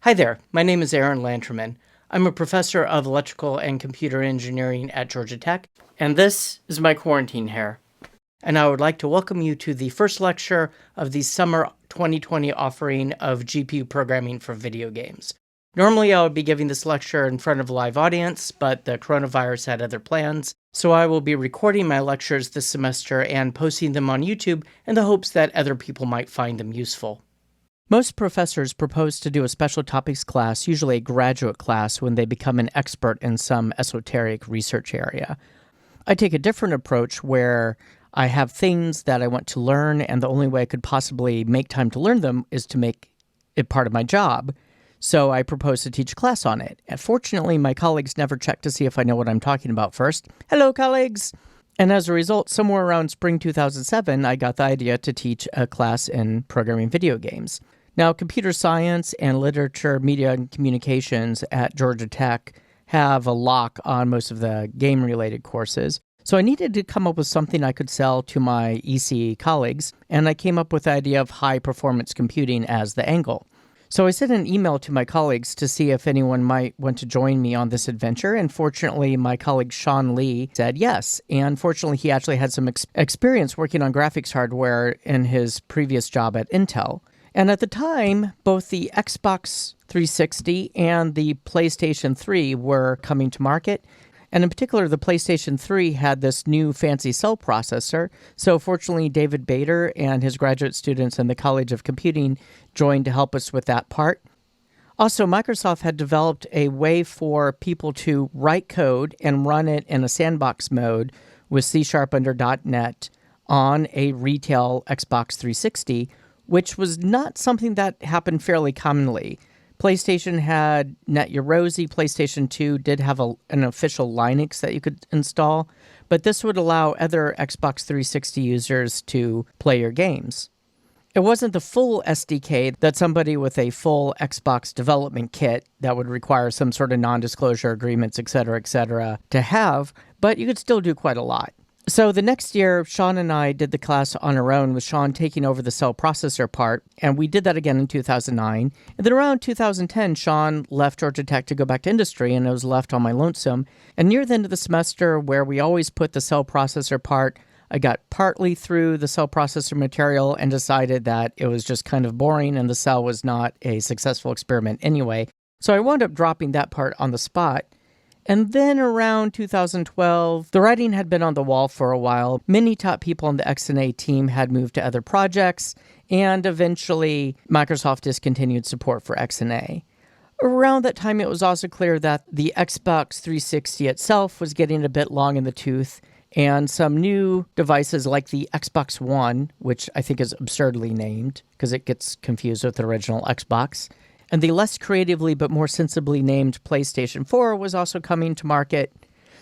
Hi there, my name is Aaron Lanterman. I'm a professor of electrical and computer engineering at Georgia Tech, and this is my quarantine hair. And I would like to welcome you to the first lecture of the summer 2020 offering of GPU programming for video games. Normally I would be giving this lecture in front of a live audience, but the coronavirus had other plans, so I will be recording my lectures this semester and posting them on YouTube in the hopes that other people might find them useful. Most professors propose to do a special topics class, usually a graduate class, when they become an expert in some esoteric research area. I take a different approach where I have things that I want to learn, and the only way I could possibly make time to learn them is to make it part of my job. So I propose to teach a class on it. And fortunately, my colleagues never check to see if I know what I'm talking about first. Hello, colleagues! And as a result, somewhere around spring 2007, I got the idea to teach a class in programming video games. Now, computer science and literature, media, and communications at Georgia Tech have a lock on most of the game-related courses. So I needed to come up with something I could sell to my ECE colleagues, and I came up with the idea of high-performance computing as the angle. So I sent an email to my colleagues to see if anyone might want to join me on this adventure, and fortunately, my colleague Sean Lee said yes. And fortunately, he actually had some experience working on graphics hardware in his previous job at Intel. And at the time, both the Xbox 360 and the PlayStation 3 were coming to market. And in particular, the PlayStation 3 had this new fancy cell processor. So fortunately, David Bader and his graduate students in the College of Computing joined to help us with that part. Also, Microsoft had developed a way for people to write code and run it in a sandbox mode with C# under .NET on a retail Xbox 360, which was not something that happened fairly commonly. PlayStation had Net Yaroze. PlayStation 2 did have an official Linux that you could install, but this would allow other Xbox 360 users to play your games. It wasn't the full SDK that somebody with a full Xbox development kit that would require some sort of non-disclosure agreements, etc., to have, but you could still do quite a lot. So the next year, Sean and I did the class on our own, with Sean taking over the cell processor part, and we did that again in 2009. And then around 2010, Sean left Georgia Tech to go back to industry, and I was left on my lonesome. And near the end of the semester, where we always put the cell processor part, I got partly through the cell processor material and decided that it was just kind of boring and the cell was not a successful experiment anyway. So I wound up dropping that part on the spot. And then around 2012, the writing had been on the wall for a while. Many top people on the XNA team had moved to other projects, and eventually Microsoft discontinued support for XNA. Around that time, it was also clear that the Xbox 360 itself was getting a bit long in the tooth, and some new devices like the Xbox One, which I think is absurdly named because it gets confused with the original Xbox, and the less creatively but more sensibly named PlayStation 4 was also coming to market.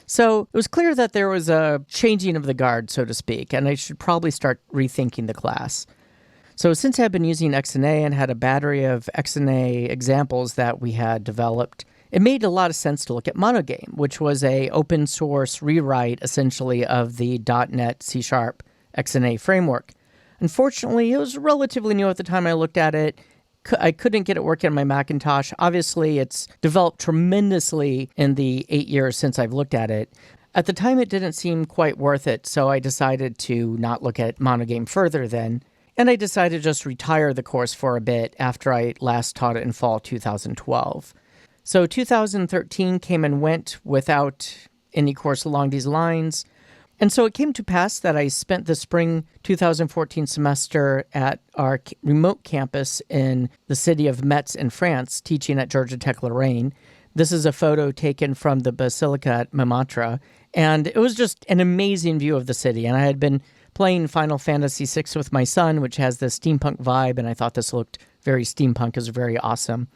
So it was clear that there was a changing of the guard, so to speak, and I should probably start rethinking the class. So since I've been using XNA and had a battery of XNA examples that we had developed, it made a lot of sense to look at Monogame, which was a open source rewrite, essentially, of the .NET C# XNA framework. Unfortunately, it was relatively new at the time I looked at it. I couldn't get it working on my Macintosh. Obviously, it's developed tremendously in the 8 years since I've looked at it. At the time, it didn't seem quite worth it, so I decided to not look at Monogame further then. And I decided to just retire the course for a bit after I last taught it in fall 2012. So 2013 came and went without any course along these lines. And so it came to pass that I spent the spring 2014 semester at our remote campus in the city of Metz in France, teaching at Georgia Tech Lorraine. This is a photo taken from the Basilica at Montmartre, and it was just an amazing view of the city. And I had been playing Final Fantasy VI with my son, which has this steampunk vibe, and I thought this looked very steampunk. It was very awesome.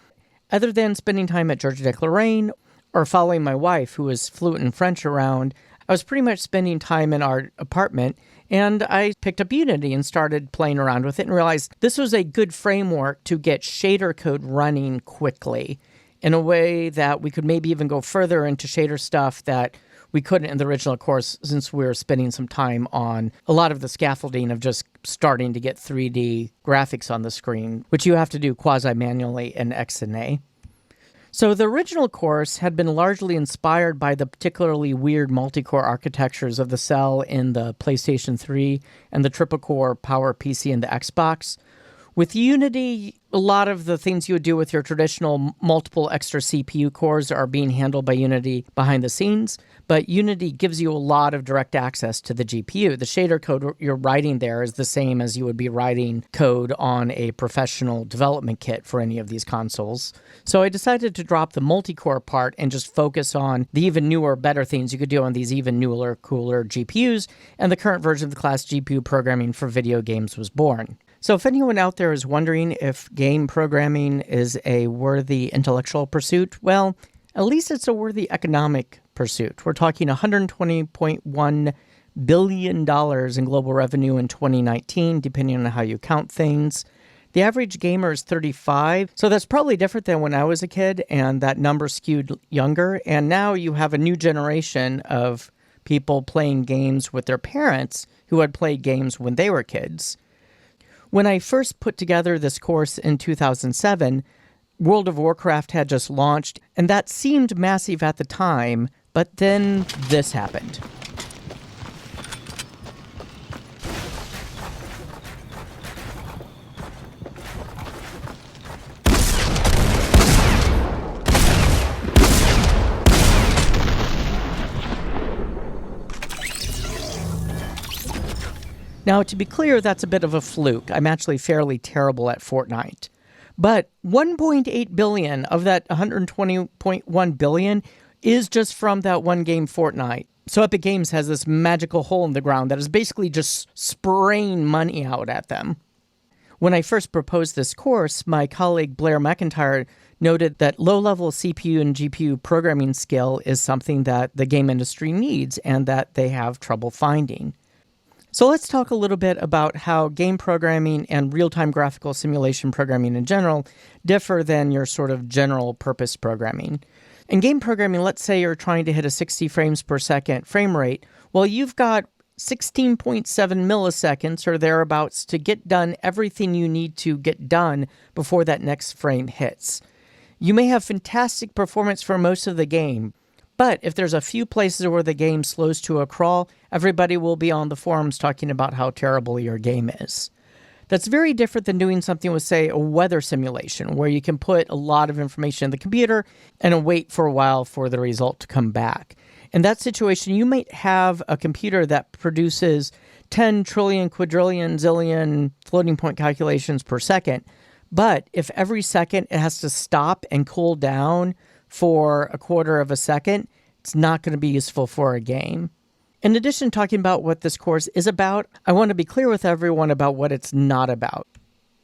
Other than spending time at Georgia Tech Lorraine or following my wife, who was fluent in French, around, I was pretty much spending time in our apartment, and I picked up Unity and started playing around with it and realized this was a good framework to get shader code running quickly in a way that we could maybe even go further into shader stuff that we couldn't in the original course, since we were spending some time on a lot of the scaffolding of just starting to get 3D graphics on the screen, which you have to do quasi-manually in XNA. So the original course had been largely inspired by the particularly weird multi-core architectures of the Cell in the PlayStation 3 and the triple-core Power PC in the Xbox. With Unity, a lot of the things you would do with your traditional multiple extra CPU cores are being handled by Unity behind the scenes, but Unity gives you a lot of direct access to the GPU. The shader code you're writing there is the same as you would be writing code on a professional development kit for any of these consoles. So I decided to drop the multi-core part and just focus on the even newer, better things you could do on these even newer, cooler GPUs, and the current version of the class GPU programming for video games was born. So if anyone out there is wondering if game programming is a worthy intellectual pursuit, well, at least it's a worthy economic pursuit. We're talking $120.1 billion in global revenue in 2019, depending on how you count things. The average gamer is 35, so that's probably different than when I was a kid, and that number skewed younger. And now you have a new generation of people playing games with their parents who had played games when they were kids. When I first put together this course in 2007, World of Warcraft had just launched, and that seemed massive at the time, but then this happened. Now, to be clear, that's a bit of a fluke. I'm actually fairly terrible at Fortnite. But 1.8 billion of that 120.1 billion is just from that one game, Fortnite. So Epic Games has this magical hole in the ground that is basically just spraying money out at them. When I first proposed this course, my colleague Blair McIntyre noted that low-level CPU and GPU programming skill is something that the game industry needs and that they have trouble finding. So let's talk a little bit about how game programming and real-time graphical simulation programming in general differ than your sort of general purpose programming. In game programming, let's say you're trying to hit a 60 frames per second frame rate. Well, you've got 16.7 milliseconds or thereabouts to get done everything you need to get done before that next frame hits. You may have fantastic performance for most of the game, but if there's a few places where the game slows to a crawl, everybody will be on the forums talking about how terrible your game is. That's very different than doing something with, say, a weather simulation, where you can put a lot of information in the computer and wait for a while for the result to come back. In that situation, you might have a computer that produces 10 trillion, quadrillion, zillion floating point calculations per second, but if every second it has to stop and cool down for a quarter of a second, it's not going to be useful for a game. In addition to talking about what this course is about, I want to be clear with everyone about what it's not about.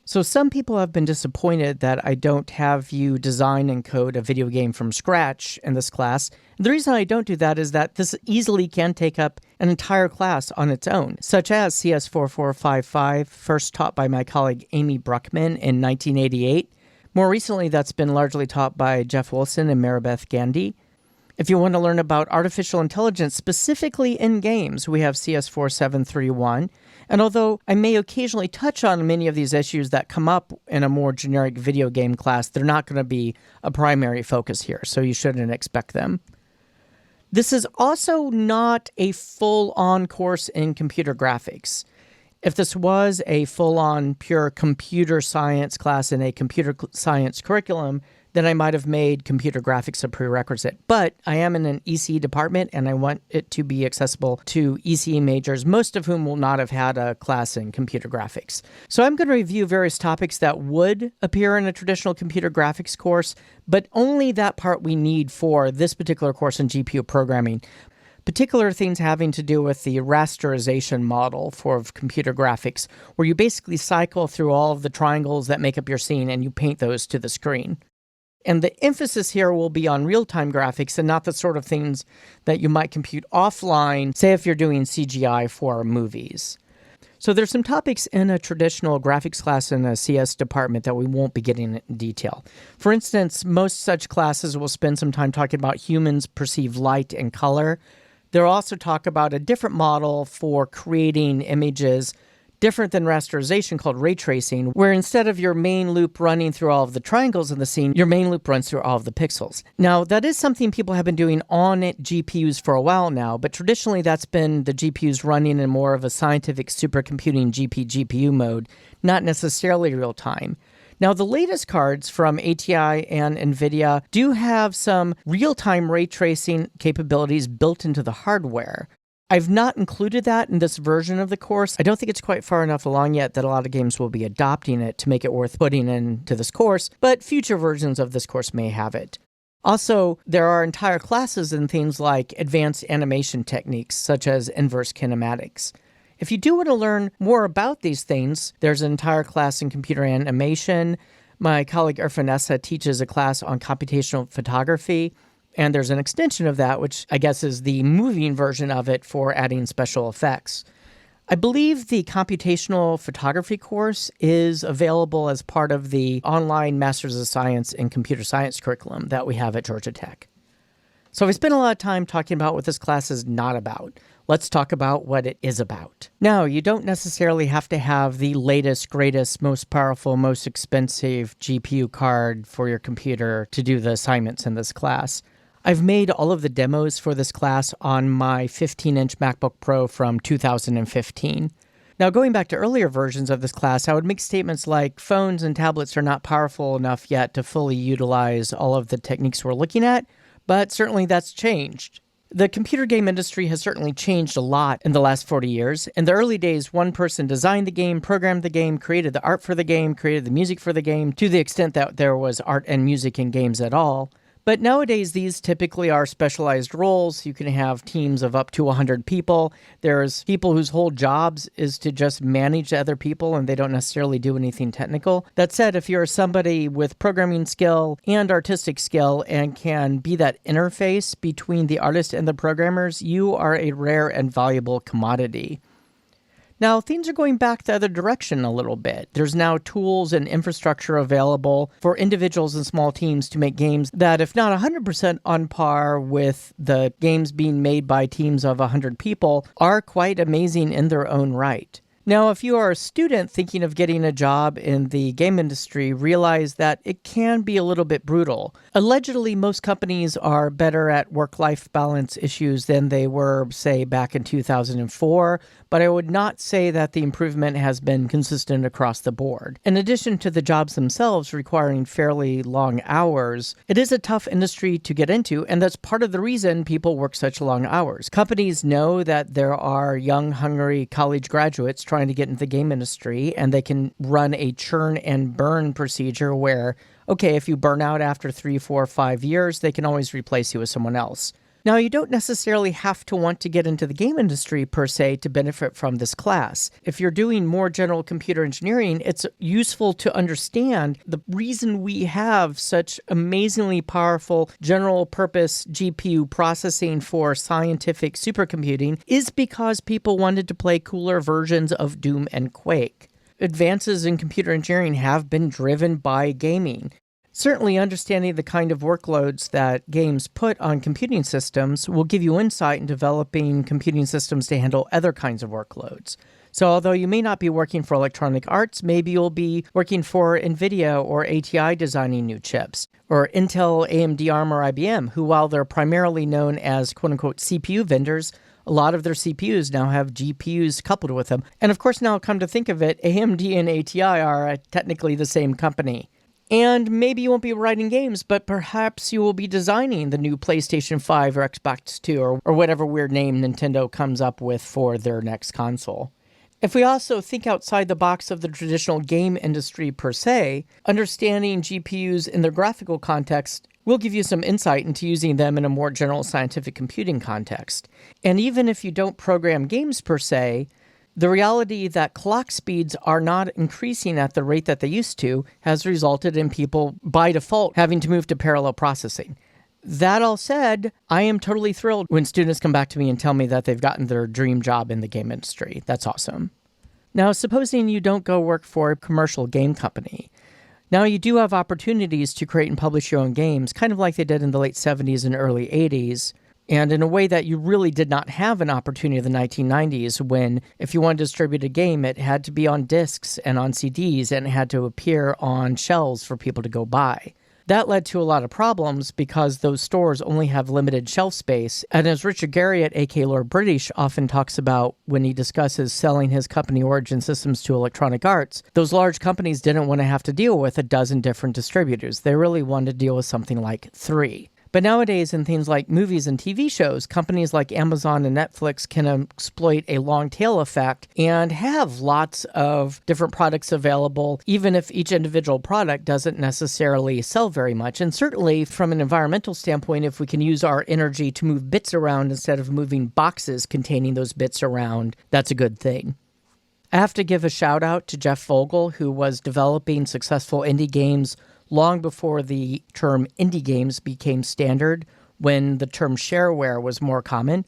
So some people have been disappointed that I don't have you design and code a video game from scratch in this class. And the reason I don't do that is that this easily can take up an entire class on its own, such as CS4455, first taught by my colleague Amy Bruckman in 1988. More recently, that's been largely taught by Jeff Wilson and Maribeth Gandhi. If you want to learn about artificial intelligence specifically in games, we have CS4731. And although I may occasionally touch on many of these issues that come up in a more generic video game class, they're not going to be a primary focus here, so you shouldn't expect them. This is also not a full-on course in computer graphics. If this was a full-on pure computer science class in a computer science curriculum, then I might have made computer graphics a prerequisite. But I am in an ECE department, and I want it to be accessible to ECE majors, most of whom will not have had a class in computer graphics. So I'm going to review various topics that would appear in a traditional computer graphics course, but only that part we need for this particular course in GPU programming. Particular things having to do with the rasterization model for computer graphics, where you basically cycle through all of the triangles that make up your scene and you paint those to the screen. And the emphasis here will be on real-time graphics and not the sort of things that you might compute offline, say if you're doing CGI for movies. So there's some topics in a traditional graphics class in a CS department that we won't be getting in detail. For instance, most such classes will spend some time talking about humans perceive light and color. They'll also talk about a different model for creating images different than rasterization called ray tracing, where instead of your main loop running through all of the triangles in the scene, your main loop runs through all of the pixels. Now, that is something people have been doing on GPUs for a while now, but traditionally that's been the GPUs running in more of a scientific supercomputing GPU mode, not necessarily real time. Now, the latest cards from ATI and NVIDIA do have some real-time ray tracing capabilities built into the hardware. I've not included that in this version of the course. I don't think it's quite far enough along yet that a lot of games will be adopting it to make it worth putting into this course, but future versions of this course may have it. Also, there are entire classes in things like advanced animation techniques, such as inverse kinematics. If you do want to learn more about these things, there's an entire class in computer animation. My colleague Irfan teaches a class on computational photography, and there's an extension of that, which I guess is the moving version of it for adding special effects. I believe the computational photography course is available as part of the online Masters of Science in Computer Science curriculum that we have at Georgia Tech. So I spent a lot of time talking about what this class is not about. Let's talk about what it is about. Now, you don't necessarily have to have the latest, greatest, most powerful, most expensive GPU card for your computer to do the assignments in this class. I've made all of the demos for this class on my 15-inch MacBook Pro from 2015. Now, going back to earlier versions of this class, I would make statements like phones and tablets are not powerful enough yet to fully utilize all of the techniques we're looking at, but certainly that's changed. The computer game industry has certainly changed a lot in the last 40 years. In the early days, one person designed the game, programmed the game, created the art for the game, created the music for the game, to the extent that there was art and music in games at all. But nowadays, these typically are specialized roles. You can have teams of up to 100 people. There's people whose whole jobs is to just manage other people, and they don't necessarily do anything technical. That said, if you're somebody with programming skill and artistic skill and can be that interface between the artist and the programmers, you are a rare and valuable commodity. Now, things are going back the other direction a little bit. There's now tools and infrastructure available for individuals and small teams to make games that, if not 100% on par with the games being made by teams of 100 people, are quite amazing in their own right. Now, if you are a student thinking of getting a job in the game industry, realize that it can be a little bit brutal. Allegedly, most companies are better at work-life balance issues than they were, say, back in 2004, but I would not say that the improvement has been consistent across the board. In addition to the jobs themselves requiring fairly long hours, it is a tough industry to get into, and that's part of the reason people work such long hours. Companies know that there are young, hungry college graduates trying to get into the game industry, and they can run a churn and burn procedure where, okay, if you burn out after 3, 4, 5 years, they can always replace you with someone else. Now, you don't necessarily have to want to get into the game industry per se to benefit from this class. If you're doing more general computer engineering, it's useful to understand the reason we have such amazingly powerful general purpose GPU processing for scientific supercomputing is because people wanted to play cooler versions of Doom and Quake. Advances in computer engineering have been driven by gaming. Certainly, understanding the kind of workloads that games put on computing systems will give you insight in developing computing systems to handle other kinds of workloads. So although you may not be working for Electronic Arts, maybe you'll be working for NVIDIA or ATI designing new chips, or Intel, AMD, ARM, or IBM, who, while they're primarily known as quote-unquote CPU vendors, a lot of their CPUs now have GPUs coupled with them. And of course, now come to think of it, AMD and ATI are technically the same company. And maybe you won't be writing games, but perhaps you will be designing the new PlayStation 5 or Xbox 2 or whatever weird name Nintendo comes up with for their next console. If we also think outside the box of the traditional game industry per se, understanding GPUs in their graphical context will give you some insight into using them in a more general scientific computing context. And even if you don't program games per se, the reality that clock speeds are not increasing at the rate that they used to has resulted in people, by default, having to move to parallel processing. That all said, I am totally thrilled when students come back to me and tell me that they've gotten their dream job in the game industry. That's awesome. Now, supposing you don't go work for a commercial game company. Now, you do have opportunities to create and publish your own games, kind of like they did in the late 70s and early 80s. And in a way that you really did not have an opportunity in the 1990s when if you wanted to distribute a game, it had to be on discs and on CDs and it had to appear on shelves for people to go buy. That led to a lot of problems because those stores only have limited shelf space. And as Richard Garriott, aka Lord British, often talks about when he discusses selling his company Origin Systems to Electronic Arts, those large companies didn't want to have to deal with a dozen different distributors. They really wanted to deal with something like 3. But nowadays, in things like movies and TV shows, companies like Amazon and Netflix can exploit a long tail effect and have lots of different products available, even if each individual product doesn't necessarily sell very much. And certainly, from an environmental standpoint, if we can use our energy to move bits around instead of moving boxes containing those bits around, that's a good thing. I have to give a shout out to Jeff Vogel, who was developing successful indie games long before the term indie games became standard, when the term shareware was more common.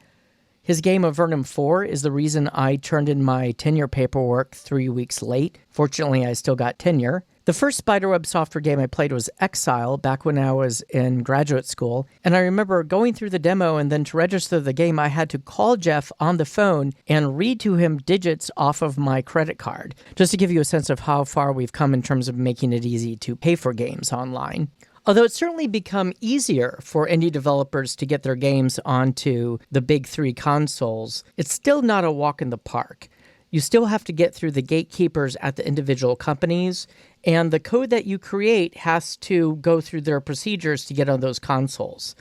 His game of Vernon 4 is the reason I turned in my tenure paperwork 3 weeks late. Fortunately, I still got tenure. The first spiderweb software game I played was Exile back when I was in graduate school, and I remember going through the demo and then to register the game I had to call Jeff on the phone and read to him digits off of my credit card, just to give you a sense of how far we've come in terms of making it easy to pay for games online. Although it's certainly become easier for indie developers to get their games onto the big 3 consoles, it's still not a walk in the park. You still have to get through the gatekeepers at the individual companies, and the code that you create has to go through their procedures to get on those consoles.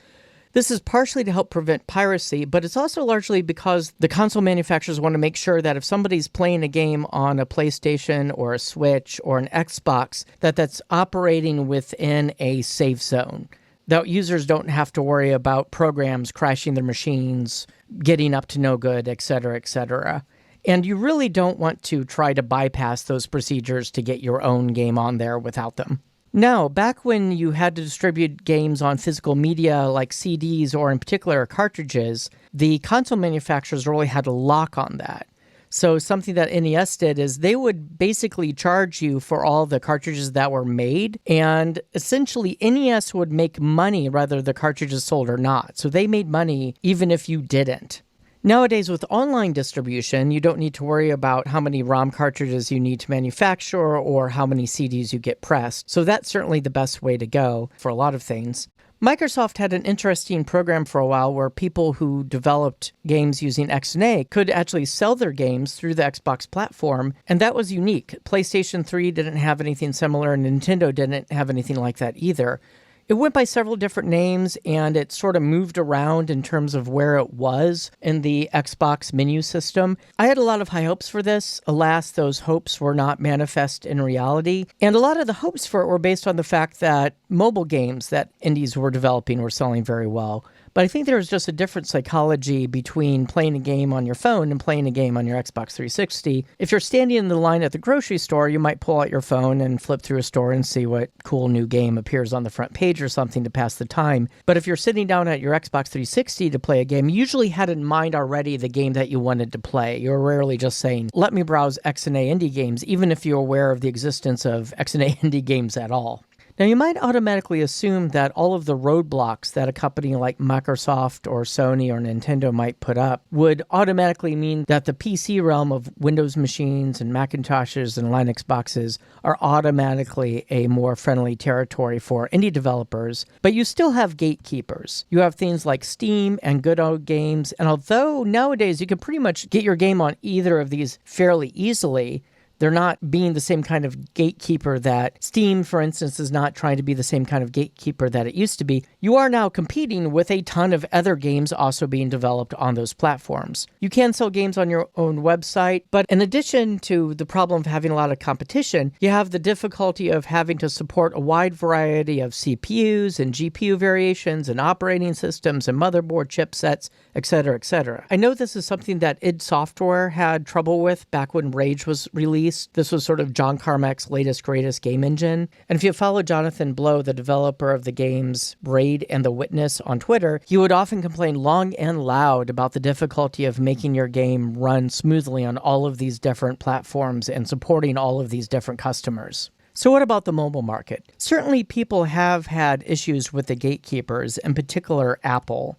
This is partially to help prevent piracy, but it's also largely because the console manufacturers want to make sure that if somebody's playing a game on a PlayStation or a Switch or an Xbox, that's operating within a safe zone. That users don't have to worry about programs crashing their machines, getting up to no good, etc., etc. And you really don't want to try to bypass those procedures to get your own game on there without them. Now, back when you had to distribute games on physical media like CDs or in particular cartridges, the console manufacturers really had a lock on that. So something that NES did is they would basically charge you for all the cartridges that were made, and essentially NES would make money whether the cartridges sold or not. So they made money even if you didn't. Nowadays, with online distribution, you don't need to worry about how many ROM cartridges you need to manufacture or how many CDs you get pressed. So that's certainly the best way to go for a lot of things. Microsoft had an interesting program for a while where people who developed games using XNA could actually sell their games through the Xbox platform, and that was unique. PlayStation 3 didn't have anything similar, and Nintendo didn't have anything like that either. It went by several different names, and it sort of moved around in terms of where it was in the Xbox menu system. I had a lot of high hopes for this. Alas, those hopes were not manifest in reality. And a lot of the hopes for it were based on the fact that mobile games that indies were developing were selling very well. But I think there was just a different psychology between playing a game on your phone and playing a game on your Xbox 360. If you're standing in the line at the grocery store, you might pull out your phone and flip through a store and see what cool new game appears on the front page or something to pass the time. But if you're sitting down at your Xbox 360 to play a game, you usually had in mind already the game that you wanted to play. You're rarely just saying, let me browse XNA indie games, even if you're aware of the existence of XNA indie games at all. Now, you might automatically assume that all of the roadblocks that a company like Microsoft or Sony or Nintendo might put up would automatically mean that the PC realm of Windows machines and Macintoshes and Linux boxes are automatically a more friendly territory for indie developers, but you still have gatekeepers. You have things like Steam and Good Old Games, and although nowadays you can pretty much get your game on either of these fairly easily, they're not being the same kind of gatekeeper that Steam, for instance, is not trying to be the same kind of gatekeeper that it used to be. You are now competing with a ton of other games also being developed on those platforms. You can sell games on your own website, but in addition to the problem of having a lot of competition, you have the difficulty of having to support a wide variety of CPUs and GPU variations and operating systems and motherboard chipsets, etc., etc. I know this is something that id Software had trouble with back when Rage was released. This was sort of John Carmack's latest, greatest game engine. And if you follow Jonathan Blow, the developer of the games Raid and The Witness on Twitter, he would often complain long and loud about the difficulty of making your game run smoothly on all of these different platforms and supporting all of these different customers. So what about the mobile market? Certainly people have had issues with the gatekeepers, in particular Apple.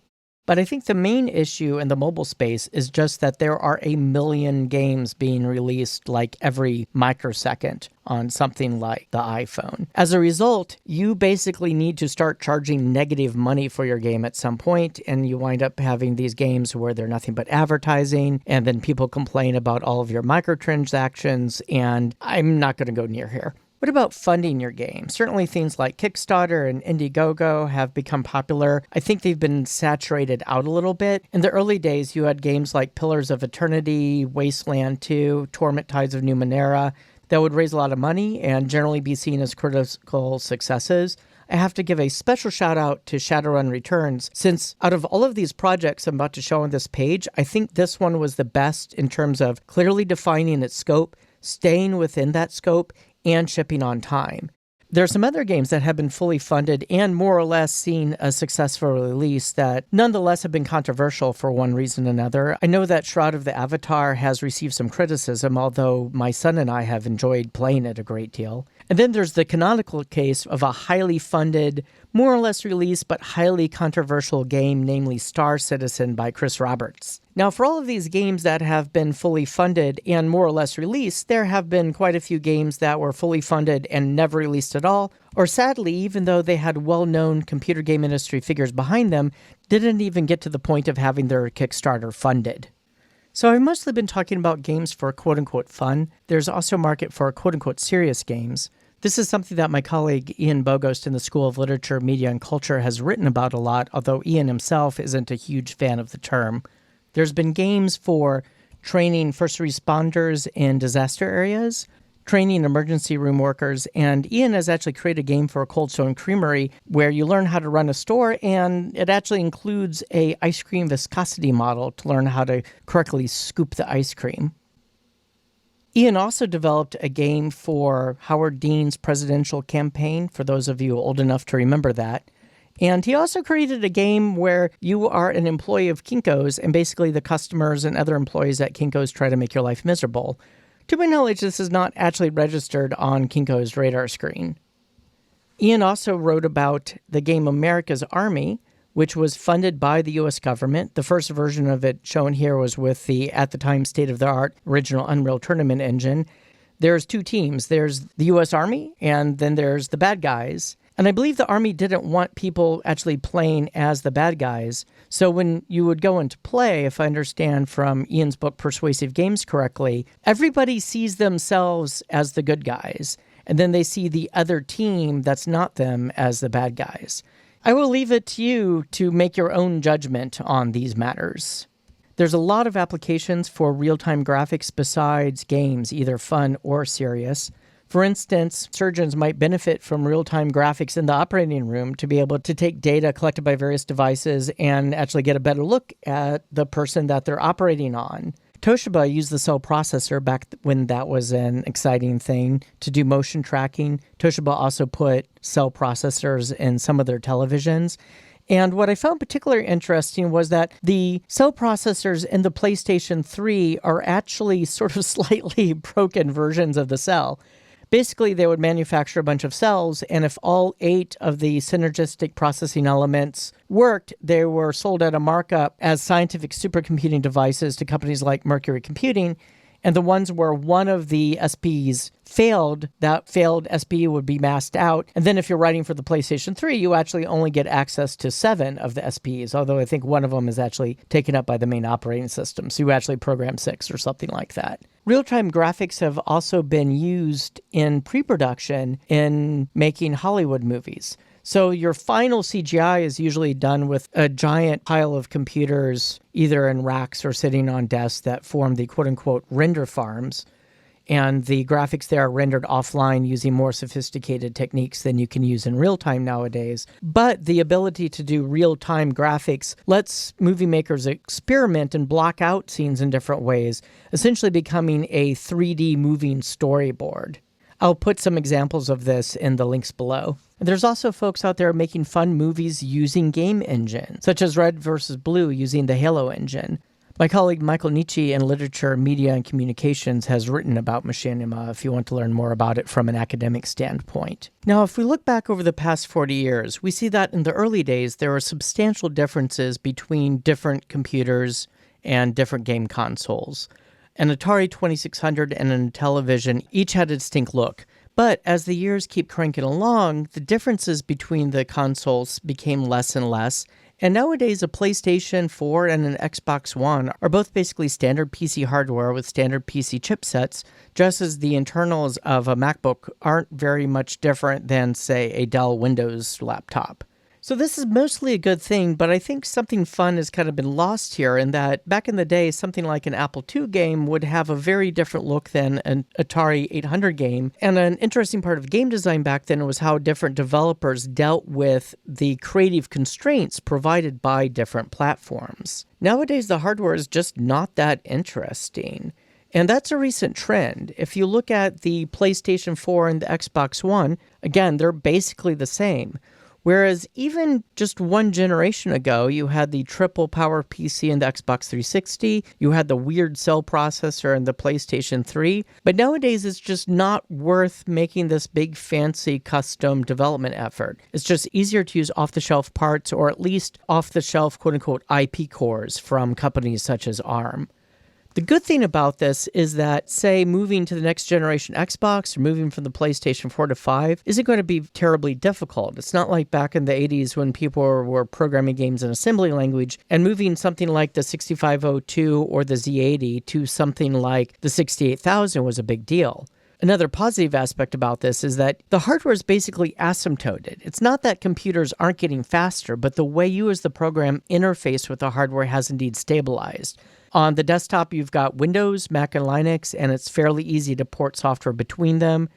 But I think the main issue in the mobile space is just that there are a million games being released like every microsecond on something like the iPhone. As a result, you basically need to start charging negative money for your game at some point, and you wind up having these games where they're nothing but advertising, and then people complain about all of your microtransactions, and I'm not going to go near here. What about funding your game? Certainly things like Kickstarter and Indiegogo have become popular. I think they've been saturated out a little bit. In the early days, you had games like Pillars of Eternity, Wasteland 2, Torment Tides of Numenera that would raise a lot of money and generally be seen as critical successes. I have to give a special shout out to Shadowrun Returns, since out of all of these projects I'm about to show on this page, I think this one was the best in terms of clearly defining its scope, staying within that scope, and shipping on time. There are some other games that have been fully funded and more or less seen a successful release that nonetheless have been controversial for one reason or another. I know that Shroud of the Avatar has received some criticism, although my son and I have enjoyed playing it a great deal. And then there's the canonical case of a highly funded, more or less released, but highly controversial game, namely Star Citizen by Chris Roberts. Now, for all of these games that have been fully funded and more or less released, there have been quite a few games that were fully funded and never released at all, or sadly, even though they had well-known computer game industry figures behind them, didn't even get to the point of having their Kickstarter funded. So I've mostly been talking about games for quote-unquote fun. There's also a market for quote-unquote serious games. This is something that my colleague Ian Bogost in the School of Literature, Media, and Culture has written about a lot, although Ian himself isn't a huge fan of the term. There's been games for training first responders in disaster areas, training emergency room workers, and Ian has actually created a game for a Cold Stone Creamery where you learn how to run a store, and it actually includes a ice cream viscosity model to learn how to correctly scoop the ice cream. Ian also developed a game for Howard Dean's presidential campaign, for those of you old enough to remember that. And he also created a game where you are an employee of Kinko's, and basically the customers and other employees at Kinko's try to make your life miserable. To my knowledge, this is not actually registered on Kinko's radar screen. Ian also wrote about the game America's Army, which was funded by the U.S. government. The first version of it shown here was with the, at the time, state-of-the-art original Unreal Tournament engine. There's two teams. There's the U.S. Army, and then there's the bad guys. And I believe the Army didn't want people actually playing as the bad guys. So when you would go into play, if I understand from Ian's book Persuasive Games correctly, everybody sees themselves as the good guys. And then they see the other team that's not them as the bad guys. I will leave it to you to make your own judgment on these matters. There's a lot of applications for real-time graphics besides games, either fun or serious. For instance, surgeons might benefit from real-time graphics in the operating room to be able to take data collected by various devices and actually get a better look at the person that they're operating on. Toshiba used the cell processor back when that was an exciting thing to do motion tracking. Toshiba also put cell processors in some of their televisions. And what I found particularly interesting was that the cell processors in the PlayStation 3 are actually sort of slightly broken versions of the cell. Basically, they would manufacture a bunch of cells, and if all 8 of the synergistic processing elements worked, they were sold at a markup as scientific supercomputing devices to companies like Mercury Computing. And the ones where one of the SPs failed, that failed SP would be masked out. And then if you're writing for the PlayStation 3, you actually only get access to 7 of the SPs, although I think one of them is actually taken up by the main operating system. So you actually program 6 or something like that. Real-time graphics have also been used in pre-production in making Hollywood movies. So your final CGI is usually done with a giant pile of computers, either in racks or sitting on desks that form the quote-unquote render farms. And the graphics there are rendered offline using more sophisticated techniques than you can use in real time nowadays. But the ability to do real-time graphics lets movie makers experiment and block out scenes in different ways, essentially becoming a 3D moving storyboard. I'll put some examples of this in the links below. There's also folks out there making fun movies using game engines, such as Red vs. Blue using the Halo engine. My colleague Michael Nietzsche in Literature, Media, and Communications has written about machinima if you want to learn more about it from an academic standpoint. Now, if we look back over the past 40 years, we see that in the early days there were substantial differences between different computers and different game consoles. An Atari 2600 and an Intellivision each had a distinct look. But as the years keep cranking along, the differences between the consoles became less and less. And nowadays, a PlayStation 4 and an Xbox One are both basically standard PC hardware with standard PC chipsets, just as the internals of a MacBook aren't very much different than, say, a Dell Windows laptop. So this is mostly a good thing, but I think something fun has kind of been lost here in that back in the day, something like an Apple II game would have a very different look than an Atari 800 game. And an interesting part of game design back then was how different developers dealt with the creative constraints provided by different platforms. Nowadays, the hardware is just not that interesting. And that's a recent trend. If you look at the PlayStation 4 and the Xbox One, again, they're basically the same. Whereas even just one generation ago, you had the triple power PC in the Xbox 360, you had the weird cell processor in the PlayStation 3, but nowadays it's just not worth making this big fancy custom development effort. It's just easier to use off-the-shelf parts or at least off-the-shelf quote-unquote IP cores from companies such as ARM. The good thing about this is that, say, moving to the next generation Xbox or moving from the PlayStation 4 to 5 isn't going to be terribly difficult. It's not like back in the 80s when people were programming games in assembly language and moving something like the 6502 or the Z80 to something like the 68000 was a big deal. Another positive aspect about this is that the hardware is basically asymptoted. It's not that computers aren't getting faster, but the way you as the program interface with the hardware has indeed stabilized. On the desktop, you've got Windows, Mac, and Linux, and it's fairly easy to port software between them.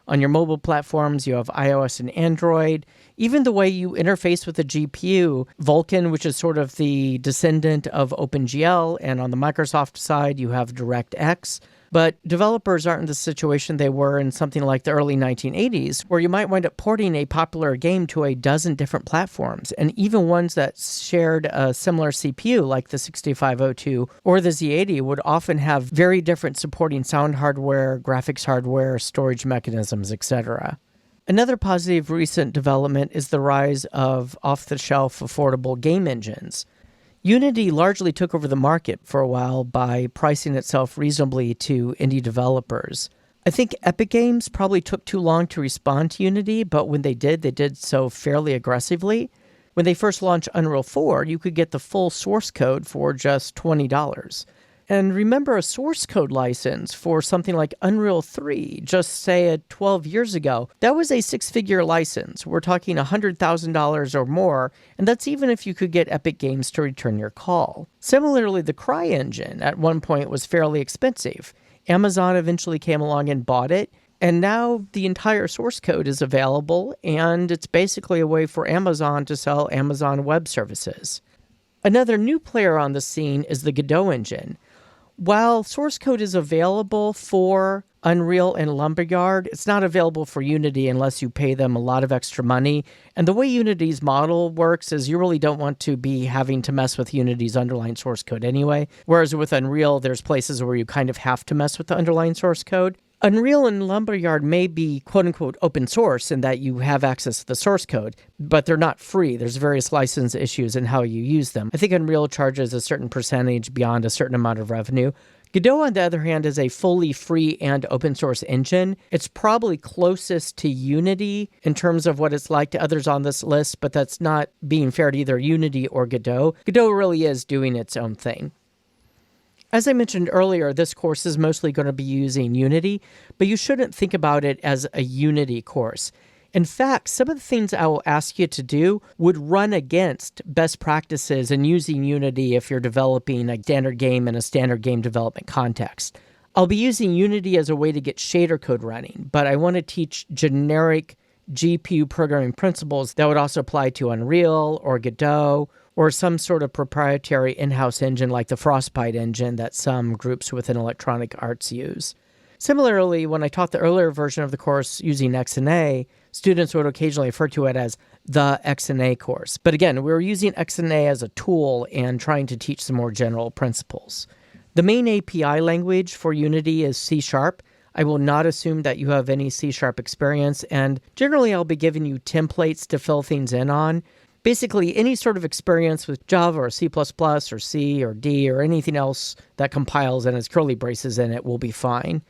On your mobile platforms, you have iOS and Android. Even the way you interface with the GPU, Vulkan, which is sort of the descendant of OpenGL, and on the Microsoft side, you have DirectX. But developers aren't in the situation they were in something like the early 1980s, where you might wind up porting a popular game to a dozen different platforms, and even ones that shared a similar CPU, like the 6502 or the Z80, would often have very different supporting sound hardware, graphics hardware, storage mechanisms, etc. Another positive recent development is the rise of off-the-shelf affordable game engines. Unity largely took over the market for a while by pricing itself reasonably to indie developers. I think Epic Games probably took too long to respond to Unity, but when they did so fairly aggressively. When they first launched Unreal 4, you could get the full source code for just $20. And remember, a source code license for something like Unreal 3, just say 12 years ago, that was a six-figure license. We're talking $100,000 or more, and that's even if you could get Epic Games to return your call. Similarly, the CryEngine at one point was fairly expensive. Amazon eventually came along and bought it, and now the entire source code is available, and it's basically a way for Amazon to sell Amazon Web Services. Another new player on the scene is the Godot engine. While source code is available for Unreal and Lumberyard, it's not available for Unity unless you pay them a lot of extra money. And the way Unity's model works is you really don't want to be having to mess with Unity's underlying source code anyway. Whereas with Unreal, there's places where you kind of have to mess with the underlying source code. Unreal and Lumberyard may be quote-unquote open source in that you have access to the source code, but they're not free. There's various license issues in how you use them. I think Unreal charges a certain percentage beyond a certain amount of revenue. Godot, on the other hand, is a fully free and open source engine. It's probably closest to Unity in terms of what it's like to others on this list, but that's not being fair to either Unity or Godot. Godot really is doing its own thing. As I mentioned earlier, this course is mostly going to be using Unity, but you shouldn't think about it as a Unity course. In fact, some of the things I will ask you to do would run against best practices in using Unity if you're developing a standard game in a standard game development context. I'll be using Unity as a way to get shader code running, but I want to teach generic GPU programming principles that would also apply to Unreal or Godot or some sort of proprietary in-house engine like the Frostbite engine that some groups within Electronic Arts use. Similarly, when I taught the earlier version of the course using XNA, students would occasionally refer to it as the XNA course. But again, we were using XNA as a tool and trying to teach some more general principles. The main API language for Unity is C#. I will not assume that you have any C# experience, and generally I'll be giving you templates to fill things in on. Basically, any sort of experience with Java or C++ or C or D or anything else that compiles and has curly braces in it will be fine.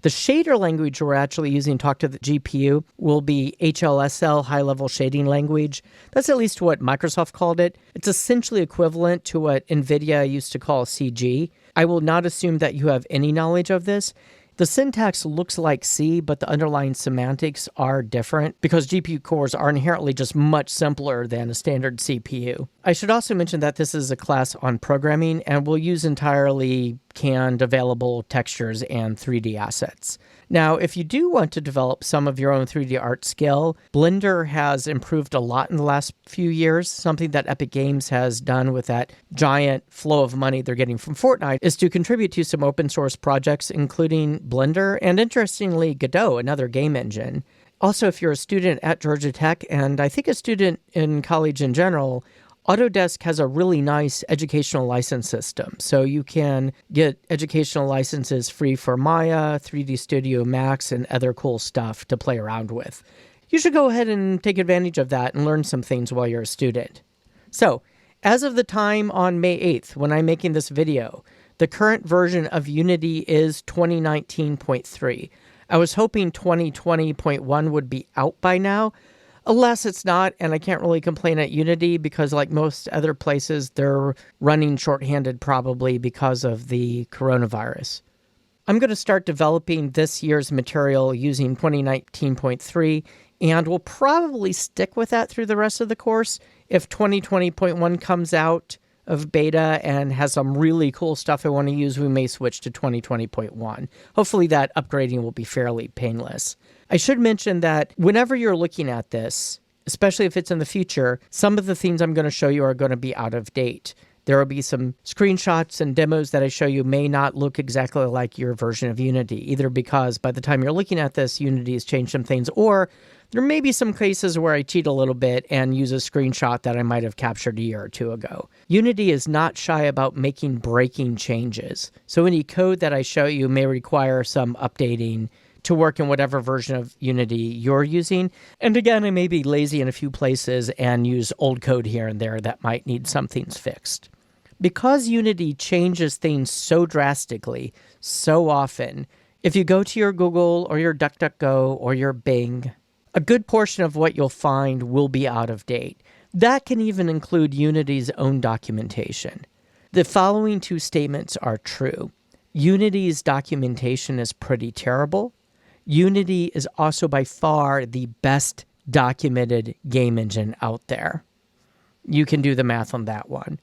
The shader language we're actually using to talk to the GPU will be HLSL, high-level shading language. That's at least what Microsoft called it. It's essentially equivalent to what NVIDIA used to call CG. I will not assume that you have any knowledge of this. The syntax looks like C, but the underlying semantics are different because GPU cores are inherently just much simpler than a standard CPU. I should also mention that this is a class on programming and will use entirely canned available textures and 3D assets. Now, if you do want to develop some of your own 3D art skill, Blender has improved a lot in the last few years. Something that Epic Games has done with that giant flow of money they're getting from Fortnite is to contribute to some open source projects, including Blender and, interestingly, Godot, another game engine. Also, if you're a student at Georgia Tech, and I think a student in college in general, Autodesk has a really nice educational license system. So you can get educational licenses free for Maya, 3D Studio Max, and other cool stuff to play around with. You should go ahead and take advantage of that and learn some things while you're a student. So, as of the time on May 8th, when I'm making this video, the current version of Unity is 2019.3. I was hoping 2020.1 would be out by now. Alas, it's not, and I can't really complain at Unity because, like most other places, they're running shorthanded probably because of the coronavirus. I'm going to start developing this year's material using 2019.3, and we'll probably stick with that through the rest of the course. If 2020.1 comes out of beta and has some really cool stuff I want to use, we may switch to 2020.1. Hopefully that upgrading will be fairly painless. I should mention that whenever you're looking at this, especially if it's in the future, some of the things I'm going to show you are going to be out of date. There will be some screenshots and demos that I show you may not look exactly like your version of Unity, either because by the time you're looking at this, Unity has changed some things, or there may be some cases where I cheat a little bit and use a screenshot that I might have captured a year or two ago. Unity is not shy about making breaking changes, so any code that I show you may require some updating to work in whatever version of Unity you're using. And again, I may be lazy in a few places and use old code here and there that might need some things fixed. Because Unity changes things so drastically, so often, if you go to your Google or your DuckDuckGo or your Bing, a good portion of what you'll find will be out of date. That can even include Unity's own documentation. The following two statements are true. Unity's documentation is pretty terrible. Unity is also by far the best documented game engine out there. You can do the math on that one.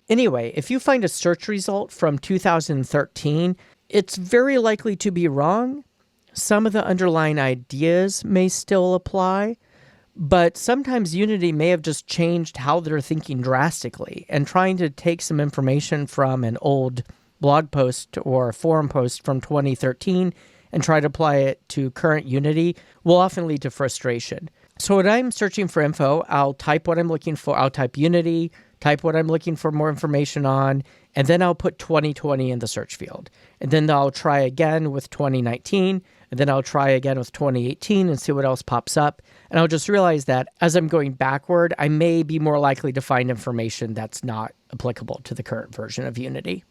Anyway, if you find a search result from 2013, it's very likely to be wrong. Some of the underlying ideas may still apply, but sometimes Unity may have just changed how they're thinking drastically, and trying to take some information from an old blog post or forum post from 2013 and try to apply it to current Unity will often lead to frustration. So when I'm searching for info, I'll type what I'm looking for. I'll type Unity, type what I'm looking for more information on, and then I'll put 2020 in the search field. And then I'll try again with 2019, and then I'll try again with 2018 and see what else pops up. And I'll just realize that as I'm going backward, I may be more likely to find information that's not applicable to the current version of Unity.